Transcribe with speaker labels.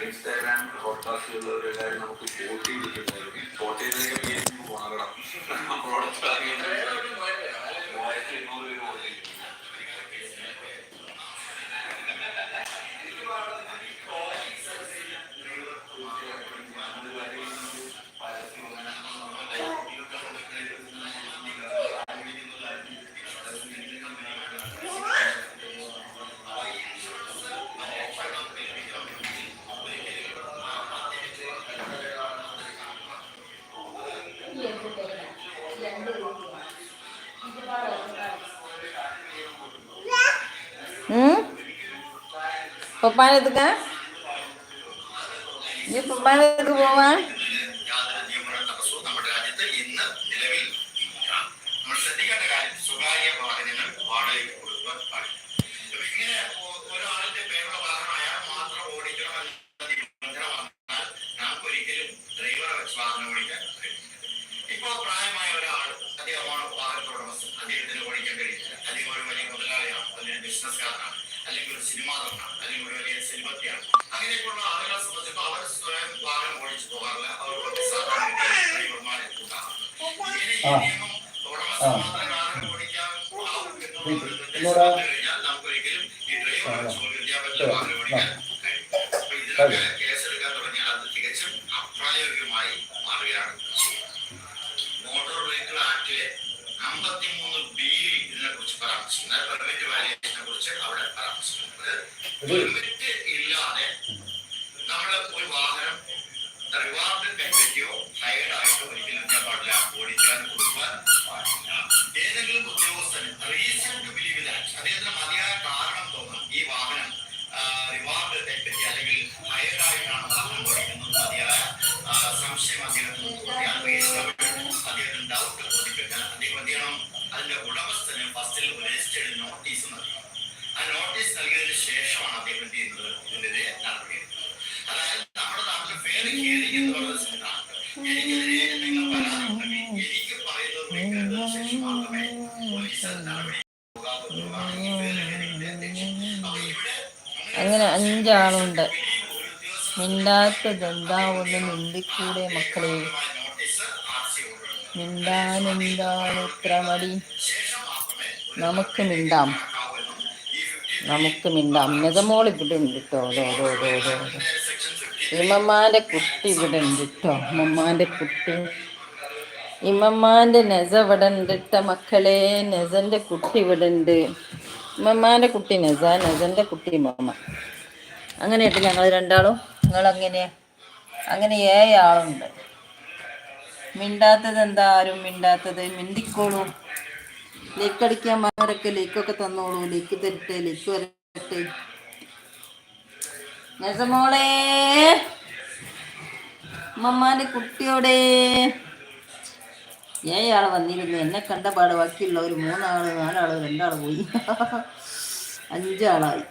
Speaker 1: Instagram പോഡ്കാസ്റ്റുള്ളവരെല്ലാവരും നമുക്ക് vote ചെയ്തിട്ടുണ്ടായിരുന്നു. Vote ചെയ്തതിനൊക്കെ പോകണം.
Speaker 2: പപ്പാനെടുക്ക നീ പപ്പാനെടുക്ക് പോവാ.
Speaker 1: കേസെടുക്കാൻ തുടങ്ങിയാൽ അത് തികച്ചും അപ്രായോഗികമായി മാറുകയാണ്. മോട്ടോർ വെഹിക്കിൾ ആക്ടിലെ 53B ഇതിനെ കുറിച്ച് പരാമർശിക്കുന്നത് പെർമിറ്റ് വാല്യൂഷനെ കുറിച്ച് അവിടെ പരാമർശിക്കുന്നത്. പെർമിറ്റ് ഇല്ലാതെ നമ്മൾ ഒരു വാഹനം റിവാർഡ് കൈപ്പറ്റിയോ ഹയർഡ് ആയിട്ടോ ഒരിക്കലും ചെയ്യാൻ പാടില്ല, ഓടിക്കാൻ കൊടുക്കാൻ പാടില്ല. ഏതെങ്കിലും ഉദ്യോഗസ്ഥന് റീസൺ ടു ബിലീവ് ദാറ്റ് അദ്ദേഹത്തിന് മതിയായ കാരണം തോന്നണം ഈ വാഹനം റിവാർഡ് കൈപ്പറ്റി അല്ലെങ്കിൽ ഹയർഡ് ആയിട്ടാണ് വാഹനം ഓടിക്കുന്നത് മതിയായ സംശയം അദ്ദേഹത്തിന് തോന്നിയാൽ അദ്ദേഹത്തിന് ഡൗട്ട് ബോധിപ്പിക്കാൻ അദ്ദേഹം എന്ത് ചെയ്യണം? അതിന്റെ ഉടമസ്ഥന് ഫസ്റ്റിൽ രജിസ്റ്റേർഡ് നോട്ടീസ് നൽകണം. ആ നോട്ടീസ് നൽകിയതിനു ശേഷമാണ് അദ്ദേഹം എന്ത് ചെയ്യുന്നത്? ഇതിനെതിരെ നടപടി. അതായത് നമ്മുടെ നാട്ടിൽ ഫെയർ ഹിയറിംഗ് എന്ന് പറയുന്ന സംവിധാനം എനിക്കെതിരെ നിങ്ങൾ പരാതി ഉണ്ടെങ്കിൽ എനിക്ക് പറയുന്നത് ശേഷം മാത്രമേ പോലീസ് നടപടി.
Speaker 2: അങ്ങനെ 5 ആളുണ്ട്. മിണ്ടാത്തതെന്താ? ഒന്ന് മിണ്ടിക്കൂടെ മക്കളെ? മിണ്ടാനെന്താണ് ഇത്ര മടി? നമുക്ക് മിണ്ടാം, നമുക്ക് മിണ്ടാം. നെതമോൾ ഇവിടെ ഉണ്ട് കേട്ടോ. ഇമ്മമ്മാന്റെ കുട്ടി ഇവിടെ ഉണ്ട് കേട്ടോ. ഇമ്മമ്മാന്റെ കുട്ടി, ഇമ്മമ്മാന്റെ നെസ ഇവിടെ ഉണ്ട് കേട്ടോ മക്കളെ. നെസന്റെ കുട്ടി ഇവിടെ ഉണ്ട്. ഇമ്മമ്മാന്റെ കുട്ടി നെസ, നെസന്റെ കുട്ടി ഇമ്മമ്മ. അങ്ങനെയായിട്ട് ഞങ്ങൾ രണ്ടാളും. നിങ്ങളങ്ങനെ അങ്ങനെ 7 ആളുണ്ട്. മിണ്ടാത്തത് എന്താ? ആരും മിണ്ടാത്തത്? മിണ്ടിക്കോളൂ. ലേക്ക് അടിക്കാൻ മാരൊക്കെ ലേക്കൊക്കെ തന്നോളൂ. ലേക്ക് തരട്ടെ, ലേക്ക് വരട്ടെ. നെസമോളെ, ഉമ്മമ്മാന്റെ കുട്ടിയോടെ 7 ആള് വന്നിരുന്നു. എന്നെ കണ്ട പാട് ബാക്കിയുള്ള ഒരു 3 ആള് 4 ആള് 2 ആള് പോയി. 5 ആളായി.